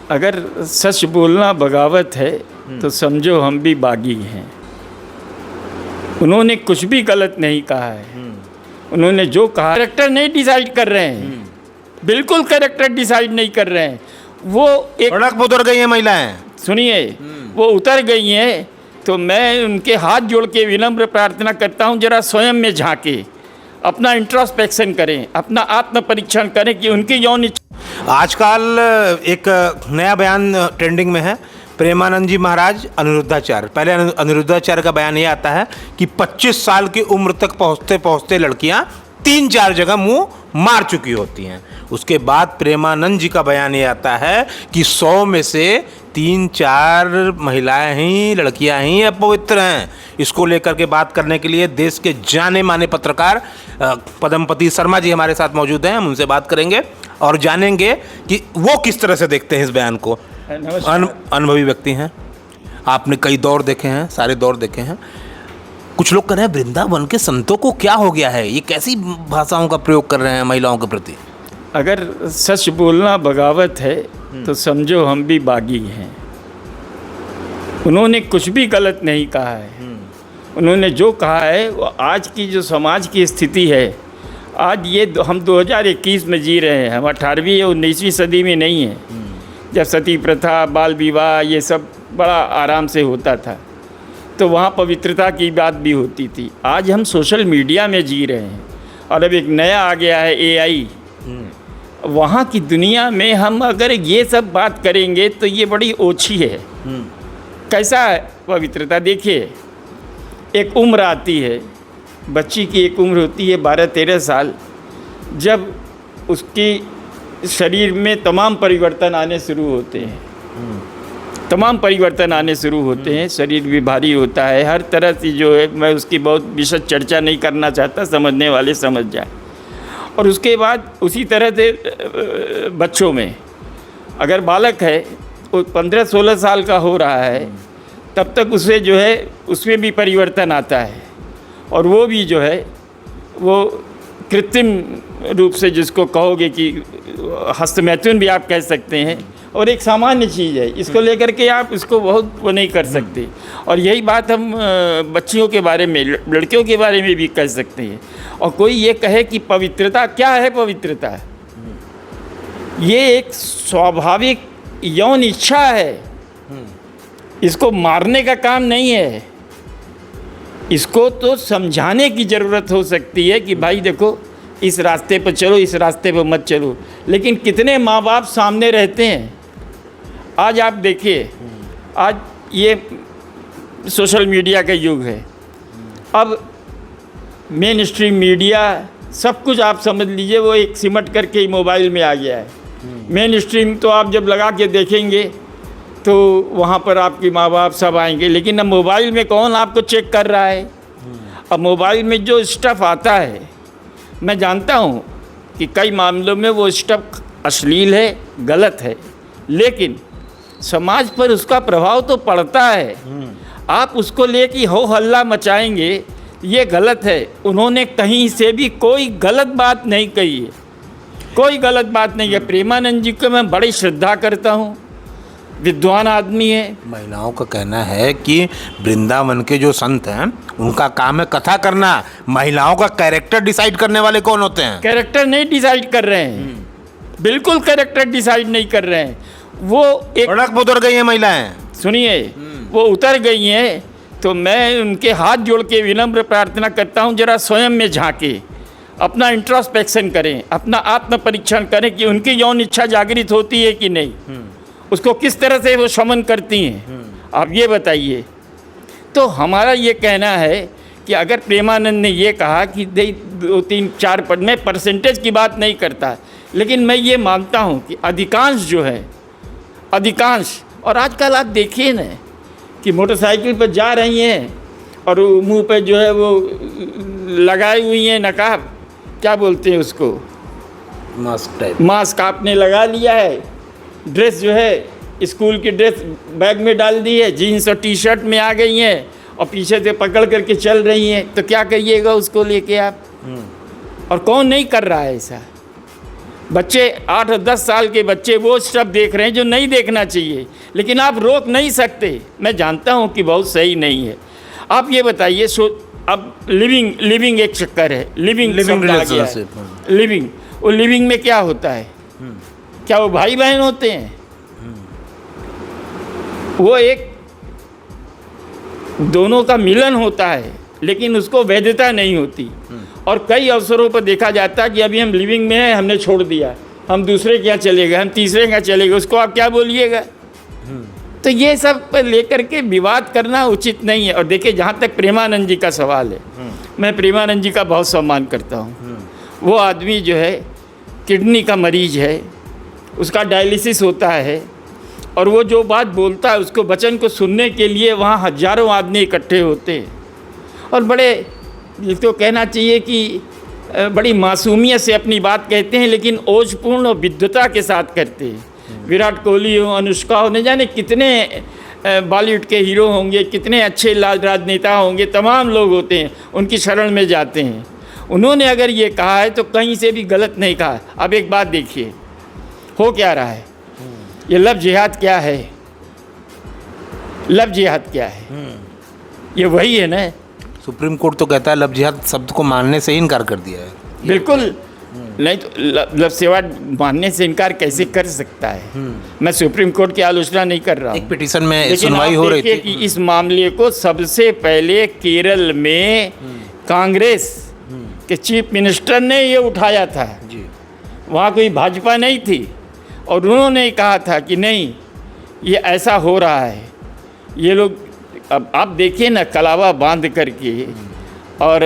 अगर सच बोलना बगावत है तो समझो हम भी बागी हैं। उन्होंने कुछ भी गलत नहीं कहा है। उन्होंने जो कहा, कैरेक्टर नहीं डिसाइड कर रहे हैं, बिल्कुल कैरेक्टर डिसाइड नहीं कर रहे हैं। वो एक सड़क पर उतर गई हैं महिलाएं, सुनिए, वो उतर गई हैं, तो मैं उनके हाथ जोड़ के विनम्र प्रार्थना करता हूँ, जरा स्वयं में झांके, अपना इंट्रोस्पेक्शन करें, अपना आत्म परीक्षण करें कि उनकी यौन इच्छा। आजकल एक नया बयान ट्रेंडिंग में है, प्रेमानंद जी महाराज अनिरुद्धाचार्य। पहले अनिरुद्धाचार्य का बयान ये आता है कि 25 साल की उम्र तक पहुँचते पहुँचते लड़कियाँ 3-4 जगह मुंह मार चुकी होती हैं। उसके बाद प्रेमानंद जी का बयान ये आता है कि 100 में से 3-4 महिलाएं ही, लड़कियां ही अपवित्र हैं। इसको लेकर के बात करने के लिए देश के जाने माने पत्रकार पद्मपति शर्मा जी हमारे साथ मौजूद हैं। हम उनसे बात करेंगे और जानेंगे कि वो किस तरह से देखते हैं इस बयान को। अनुभवी व्यक्ति हैं, आपने कई दौर देखे हैं, सारे दौर देखे हैं। कुछ लोग कह रहे हैं वृंदावन के संतों को क्या हो गया है, ये कैसी भाषाओं का प्रयोग कर रहे हैं महिलाओं के प्रति। अगर सच बोलना बगावत है तो समझो हम भी बागी हैं। उन्होंने कुछ भी गलत नहीं कहा है। उन्होंने जो कहा है वो आज की जो समाज की स्थिति है, आज ये हम 2021 में जी रहे हैं, हम 18वीं या 19वीं सदी में नहीं है, जब सती प्रथा, बाल विवाह ये सब बड़ा आराम से होता था, तो वहाँ पवित्रता की बात भी होती थी। आज हम सोशल मीडिया में जी रहे हैं और अब एक नया आ गया है AI। वहाँ की दुनिया में हम अगर ये सब बात करेंगे तो ये बड़ी ओछी है। कैसा है पवित्रता? देखिए, एक उम्र आती है, बच्ची की एक उम्र होती है 12-13 साल, जब उसकी शरीर में तमाम परिवर्तन आने शुरू होते हैं। तमाम परिवर्तन आने शुरू होते हैं, शरीर भी भारी होता है, हर तरह से जो है, मैं उसकी बहुत विशद चर्चा नहीं करना चाहता, समझने वाले समझ जाए। और उसके बाद उसी तरह से बच्चों में, अगर बालक है वो 15-16 साल का हो रहा है, तब तक उसे जो है उसमें भी परिवर्तन आता है, और वो भी जो है वो कृत्रिम रूप से, जिसको कहोगे कि हस्तमैथुन भी आप कह सकते हैं, और एक सामान्य चीज़ है, इसको लेकर के आप इसको बहुत वो नहीं कर सकते। और यही बात हम बच्चियों के बारे में, लड़कियों के बारे में भी कह सकते हैं। और कोई ये कहे कि पवित्रता क्या है, पवित्रता ये एक स्वाभाविक यौन इच्छा है, इसको मारने का काम नहीं है। इसको तो समझाने की ज़रूरत हो सकती है कि भाई देखो, इस रास्ते पर चलो, इस रास्ते पर मत चलो। लेकिन कितने माँ बाप सामने रहते हैं। आज आप देखिए, आज ये सोशल मीडिया का युग है। अब मेन स्ट्रीम मीडिया सब कुछ आप समझ लीजिए, वो एक सिमट करके ही मोबाइल में आ गया है। मेन स्ट्रीम तो आप जब लगा के देखेंगे तो वहाँ पर आपके माँ बाप सब आएंगे, लेकिन अब मोबाइल में कौन आपको चेक कर रहा है? अब मोबाइल में जो स्टफ़ आता है, मैं जानता हूँ कि कई मामलों में वो स्टफ़ अश्लील है, गलत है, लेकिन समाज पर उसका प्रभाव तो पड़ता है। आप उसको लेके हो हल्ला मचाएंगे, ये गलत है। उन्होंने कहीं से भी कोई गलत बात नहीं कही है, कोई गलत बात नहीं है। प्रेमानंद जी को मैं बड़ी श्रद्धा करता हूँ, विद्वान आदमी है। महिलाओं का कहना है कि वृंदावन के जो संत हैं उनका काम है कथा करना, महिलाओं का कैरेक्टर डिसाइड करने वाले कौन होते हैं? कैरेक्टर नहीं डिसाइड कर रहे हैं, बिल्कुल कैरेक्टर डिसाइड नहीं कर रहे हैं। वो एक सड़क पर उतर गई हैं महिलाएं, सुनिए, वो उतर गई हैं, तो मैं उनके हाथ जोड़ के विनम्र प्रार्थना करता हूँ, जरा स्वयं में झांके, अपना इंट्रोस्पेक्शन करें, अपना आत्म परीक्षण करें कि उनकी यौन इच्छा जागृत होती है कि नहीं, उसको किस तरह से वो शमन करती हैं, आप ये बताइए। तो हमारा ये कहना है कि अगर प्रेमानंद ने ये कहा कि 2-3-4 पद, मैं परसेंटेज की बात नहीं करता, लेकिन मैं ये मानता हूँ कि अधिकांश जो है, अधिकांश, और आजकल आप देखिए ना कि मोटरसाइकिल पर जा रही हैं और मुंह पे जो है वो लगाई हुई हैं नकाब, क्या बोलते हैं उसको, मास्क टाइप, मास्क आपने लगा लिया है, ड्रेस जो है स्कूल की ड्रेस बैग में डाल दी है, जीन्स और टी-शर्ट में आ गई हैं और पीछे से पकड़ करके चल रही हैं, तो क्या कहिएगा उसको लेके आप? और कौन नहीं कर रहा है ऐसा? बच्चे 8 और 10 साल के बच्चे वो सब देख रहे हैं जो नहीं देखना चाहिए, लेकिन आप रोक नहीं सकते। मैं जानता हूँ कि बहुत सही नहीं है। आप ये बताइए, अब लिविंग एक चक्कर है, लिविंग रिलेशनशिप, लिविंग, वो लिविंग में क्या होता है? क्या वो भाई बहन होते हैं? वो एक दोनों का मिलन होता है, लेकिन उसको वैधता नहीं होती। और कई अवसरों पर देखा जाता है कि अभी हम लिविंग में हैं, हमने छोड़ दिया, हम दूसरे क्या चले गए, हम तीसरे क्या चले गए, उसको आप क्या बोलिएगा? तो ये सब लेकर के विवाद करना उचित नहीं है। और देखिए, जहाँ तक प्रेमानंद जी का सवाल है, मैं प्रेमानंद जी का बहुत सम्मान करता हूँ। वो आदमी जो है किडनी का मरीज है, उसका डायलिसिस होता है, और वो जो बात बोलता है उसको वचन को सुनने के लिए वहाँ हजारों आदमी इकट्ठे होते हैं, और बड़े, जिसको कहना चाहिए कि बड़ी मासूमियत से अपनी बात कहते हैं, लेकिन ओजपूर्ण और विद्वता के साथ करते हैं। विराट कोहली हो, अनुष्का हो, न जाने कितने बॉलीवुड के हीरो होंगे, कितने अच्छे राजनेता होंगे, तमाम लोग होते हैं, उनकी शरण में जाते हैं। उन्होंने अगर ये कहा है तो कहीं से भी गलत नहीं कहा। अब एक बात देखिए, हो क्या रहा है, ये लव जिहाद क्या है? लव जिहाद क्या है? ये वही है ना। सुप्रीम कोर्ट तो कहता है लव जिहाद शब्द को मानने से ही इनकार कर दिया है। बिल्कुल नहीं, तो लव सेवा मानने से इनकार कैसे कर सकता है? मैं सुप्रीम कोर्ट की आलोचना नहीं कर रहा हूँ। एक पिटीशन में सुनवाई हो रही थी कि इस मामले को सबसे पहले केरल में कांग्रेस के चीफ मिनिस्टर ने ये उठाया था जी। वहाँ कोई भाजपा नहीं थी, और उन्होंने कहा था कि नहीं, ये ऐसा हो रहा है। ये लोग, अब आप देखिए ना, कलावा बांध करके और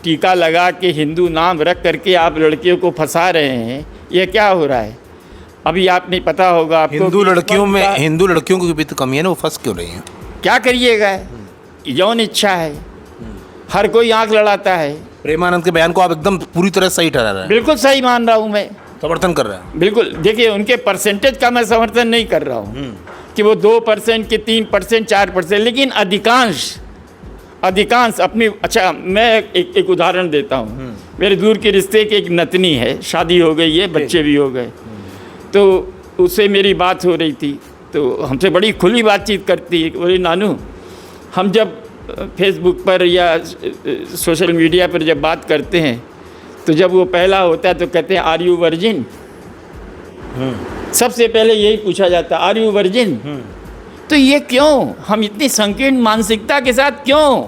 टीका लगा के हिंदू नाम रख करके आप लड़कियों को फंसा रहे हैं। ये क्या हो रहा है? अभी आप नहीं पता होगा आपको, हिंदू लड़कियों की भी तो कमी है ना, वो फंस क्यों रही हैं? क्या करिएगा, यौन इच्छा है, हर कोई आंख लड़ाता है। प्रेमानंद के बयान को आप एकदम पूरी तरह सही ठहरा रहे हैं? बिल्कुल सही मान रहा हूँ मैं, समर्थन कर रहे हैं? बिल्कुल। देखिए, उनके परसेंटेज का मैं समर्थन नहीं कर रहा हूँ कि वो 2% के 3%, 4%, लेकिन अधिकांश अपनी, अच्छा मैं एक उदाहरण देता हूँ। मेरे दूर के रिश्ते की एक नतनी है, शादी हो गई है, बच्चे भी हो गए, तो उससे मेरी बात हो रही थी, तो हमसे बड़ी खुली बातचीत करती है। बोली, नानू, हम जब फेसबुक पर या सोशल मीडिया पर जब बात करते हैं, तो जब वो पहला होता है तो कहते हैं आर यू वर्जिन? सबसे पहले यही पूछा जाता है, आर यू वर्जिन? तो ये क्यों? हम इतनी संकीर्ण मानसिकता के साथ क्यों?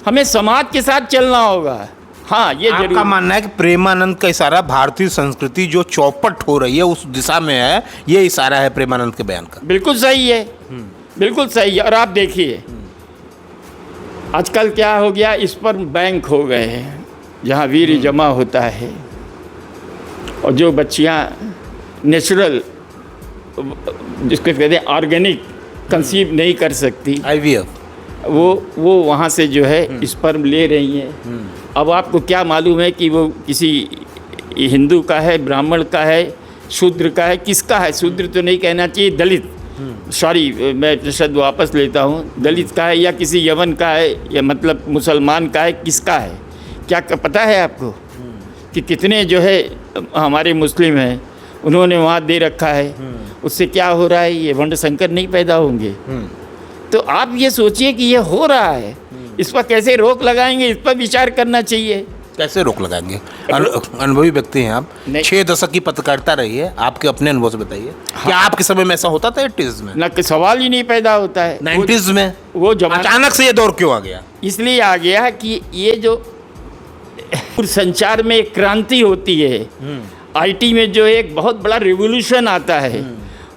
हमें समाज के साथ चलना होगा। हाँ, ये जरूर। आपका मानना है कि प्रेमानंद का इशारा भारतीय संस्कृति जो चौपट हो रही है उस दिशा में है, ये इशारा है प्रेमानंद के बयान का? बिल्कुल सही है, बिल्कुल सही है। और आप देखिए, आजकल क्या हो गया, इस पर बैंक हो गए हैं जहाँ वीर जमा होता है, और जो बच्चियाँ नेचुरल, जिसको कहते हैं ऑर्गेनिक, कंसीव नहीं कर सकती, IVF, वो वहाँ से जो है स्पर्म ले रही हैं। अब आपको क्या मालूम है कि वो किसी हिंदू का है, ब्राह्मण का है, शूद्र का है, किसका है? शूद्र तो नहीं कहना चाहिए, दलित, सॉरी मैं शब्द वापस लेता हूँ, दलित का है या किसी यवन का है, या मतलब मुसलमान का है, किसका है? क्या पता है आपको कि कितने जो है हमारे मुस्लिम हैं, उन्होंने वहाँ दे रखा है? उससे क्या हो रहा है? ये वंड संकर नहीं पैदा होंगे? तो आप ये सोचिए कि ये हो रहा है, इस पर कैसे रोक लगाएंगे, इस पर विचार करना चाहिए। कैसे रोक लगाएंगे? अनुभवी व्यक्ति हैं आप, 6 दशक की पत्रकारिता रही है, आपके अपने अनुभव से बताइए। क्या आपके समय में ऐसा होता था 80s में? ना, सवाल ही नहीं पैदा होता है। 90s में वो जमाना अचानक से ये दौर क्यों आ गया? इसलिए आ गया कि ये जो संचार में एक क्रांति होती है, IT में जो एक बहुत बड़ा रिवोल्यूशन आता है,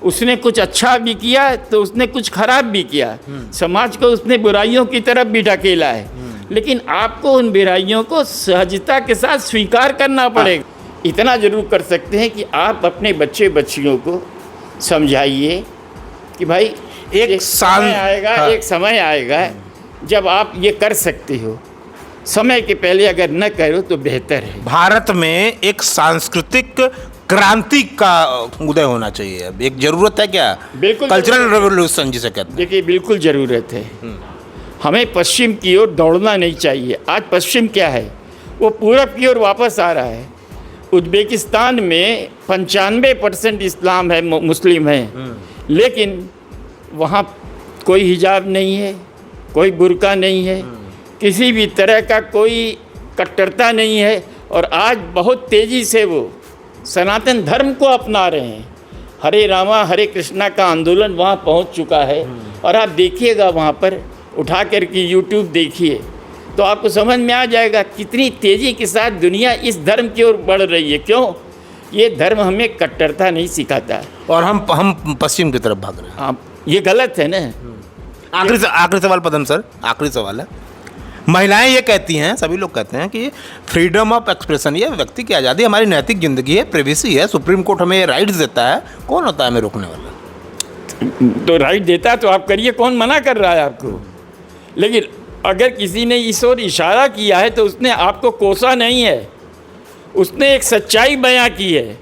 उसने कुछ अच्छा भी किया तो उसने कुछ खराब भी किया, समाज को उसने बुराइयों की तरफ भी ढकेला है, लेकिन आपको उन बुराइयों को सहजता के साथ स्वीकार करना पड़ेगा। इतना जरूर कर सकते हैं कि आप अपने बच्चे बच्चियों को समझाइए कि भाई एक समय आएगा, एक समय आएगा जब आप ये कर सकते हो, समय के पहले अगर न करो तो बेहतर है। भारत में एक सांस्कृतिक क्रांति का उदय होना चाहिए, अब एक जरूरत है क्या? बिल्कुल, कल्चरल रेवोल्यूशन जिसे कहते हैं। देखिए, बिल्कुल ज़रूरत है। हमें पश्चिम की ओर दौड़ना नहीं चाहिए। आज पश्चिम क्या है, वो पूरब की ओर वापस आ रहा है। उज़्बेकिस्तान में 95% इस्लाम है, मुस्लिम हैं, लेकिन वहाँ कोई हिजाब नहीं है, कोई बुर्का नहीं है, किसी भी तरह का कोई कट्टरता नहीं है। और आज बहुत तेज़ी से वो सनातन धर्म को अपना रहे हैं। हरे रामा हरे कृष्णा का आंदोलन वहाँ पहुँच चुका है। और आप देखिएगा वहाँ पर उठा कर के यूट्यूब देखिए तो आपको समझ में आ जाएगा कितनी तेज़ी के साथ दुनिया इस धर्म की ओर बढ़ रही है। क्यों? ये धर्म हमें कट्टरता नहीं सिखाता और हम पश्चिम की तरफ भाग रहे हैं। हाँ, ये गलत है ना। आखिरी सवाल पदम सर, आखिरी सवाल है। महिलाएं ये कहती हैं, सभी लोग कहते हैं कि फ्रीडम ऑफ एक्सप्रेशन, ये व्यक्ति की आज़ादी, हमारी नैतिक ज़िंदगी है, प्रिवेसी है, सुप्रीम कोर्ट हमें राइट्स देता है, कौन होता है हमें रोकने वाला? तो राइट देता तो आप करिए, कौन मना कर रहा है आपको? लेकिन अगर किसी ने इस ओर इशारा किया है तो उसने आपको कोसा नहीं है, उसने एक सच्चाई बयां की है।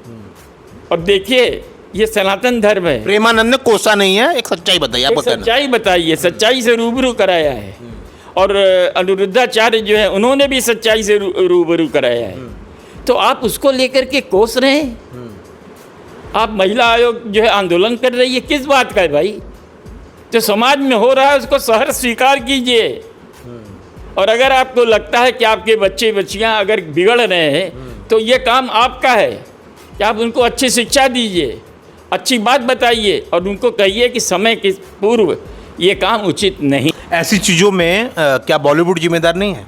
और देखिए ये सनातन धर्म है। प्रेमानंद ने कोसा नहीं है, एक सच्चाई बताइए। आप सच्चाई बताइए, सच्चाई से रूबरू कराया है। और अनिरुद्धाचार्य जो है उन्होंने भी सच्चाई से रूबरू कराया है। तो आप उसको लेकर के कोस रहे हैं। आप महिला आयोग जो है आंदोलन कर रही है, किस बात का है भाई? जो समाज में हो रहा है उसको सहर्ष स्वीकार कीजिए। और अगर आपको लगता है कि आपके बच्चे बच्चियां अगर बिगड़ रहे हैं तो ये काम आपका है कि आप उनको अच्छी शिक्षा दीजिए, अच्छी बात बताइए और उनको कहिए कि समय के पूर्व ये काम उचित नहीं। ऐसी चीज़ों में क्या बॉलीवुड जिम्मेदार नहीं है?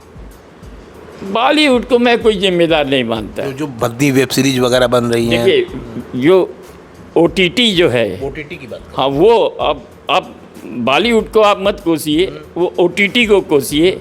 बॉलीवुड को मैं कोई जिम्मेदार नहीं मानता। जो भद्दी वेब सीरीज वगैरह बन रही हैं, देखिए जो OTT जो है, OTT की बात, हाँ वो अब बॉलीवुड को आप मत कोसिए, वो OTT को कोसिए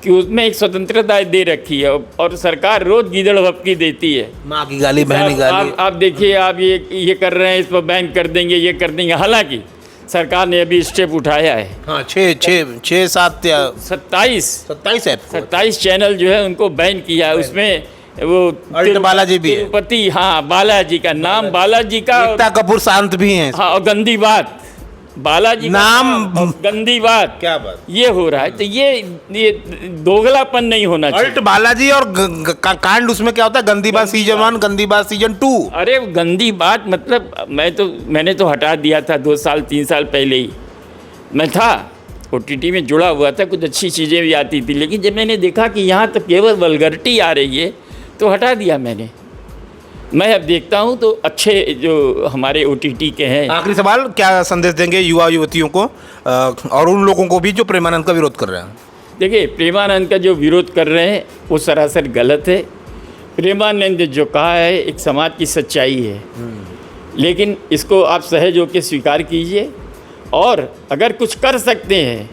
कि उसमें एक स्वतंत्रता दे रखी है और सरकार रोज गीदड़ भपकी देती है। माँ की गाली, बहन की गाली। आप देखिए, आप ये कर रहे हैं, इस पर बैन कर देंगे, ये कर देंगे। हालांकि सरकार ने अभी स्टेप उठाया है। हाँ, 27 चैनल जो है उनको बैन किया है। उसमें वो बालाजी भी, तिरुपति, हाँ बालाजी का नाम, बालाजी का, एकता कपूर शांत भी हैं। हाँ, और गंदी बात, बालाजी नाम गंदी बात, क्या बात, ये हो रहा है। तो ये दोगलापन नहीं होना चाहिए। अल्ट बालाजी और कांड, उसमें क्या होता है? गंदी बात सीजन 1, गंदी बात सीजन 2। अरे गंदी बात मतलब मैंने तो हटा दिया था 2 साल 3 साल पहले ही। मैं था OTT में जुड़ा हुआ था, कुछ अच्छी चीज़ें भी आती थी, लेकिन जब मैंने देखा कि यहाँ तो केवल वल्गरिटी आ रही है तो हटा दिया मैंने। मैं अब देखता हूँ तो अच्छे जो हमारे OTT के हैं। आखिरी सवाल, क्या संदेश देंगे युवा युवतियों को और उन लोगों को भी जो प्रेमानंद का विरोध कर रहे हैं? देखिए, प्रेमानंद का जो विरोध कर रहे हैं वो सरासर गलत है। प्रेमानंद जो कहा है एक समाज की सच्चाई है, लेकिन इसको आप सहज होकर स्वीकार कीजिए। और अगर कुछ कर सकते हैं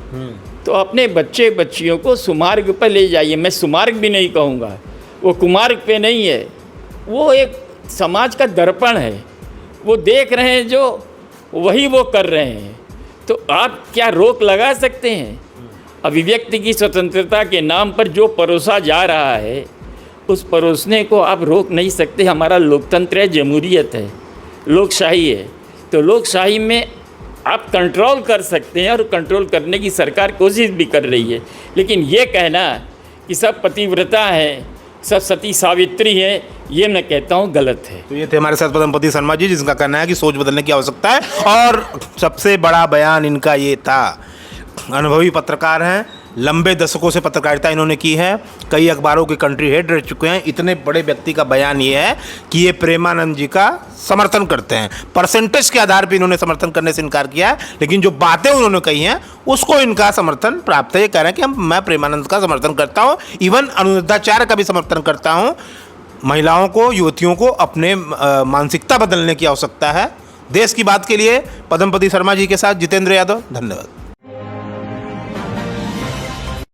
तो अपने बच्चे बच्चियों को सुमार्ग पर ले जाइए। मैं सुमार्ग भी नहीं कहूँगा, वो कुमार्ग पे नहीं है, वो एक समाज का दर्पण है। वो देख रहे हैं जो वही वो कर रहे हैं, तो आप क्या रोक लगा सकते हैं? अभिव्यक्ति की स्वतंत्रता के नाम पर जो परोसा जा रहा है उस परोसने को आप रोक नहीं सकते। हमारा लोकतंत्र है, जमहूरियत है, लोकशाही है। तो लोकशाही में आप कंट्रोल कर सकते हैं और कंट्रोल करने की सरकार कोशिश भी कर रही है। लेकिन ये कहना कि सब पतिव्रता हैं, सब सती सावित्री है, ये मैं कहता हूँ गलत है। तो ये थे हमारे साथ पद्मपति शर्मा जी, जिनका कहना है कि सोच बदलने की आवश्यकता है। और सबसे बड़ा बयान इनका ये था, अनुभवी पत्रकार हैं, लंबे दशकों से पत्रकारिता इन्होंने की है, कई अखबारों के कंट्री हेड रह चुके हैं। इतने बड़े व्यक्ति का बयान ये है कि ये प्रेमानंद जी का समर्थन करते हैं। परसेंटेज के आधार पर इन्होंने समर्थन करने से इनकार किया है, लेकिन जो बातें उन्होंने कही हैं उसको इनका समर्थन प्राप्त है। ये कह रहे हैं कि मैं प्रेमानंद का समर्थन करता हूँ, इवन अनिरुद्धाचार्य का भी समर्थन करता हूँ। महिलाओं को, युवतियों को अपने मानसिकता बदलने की आवश्यकता है। देश की बात के लिए पद्मपति शर्मा जी के साथ जितेंद्र यादव, धन्यवाद।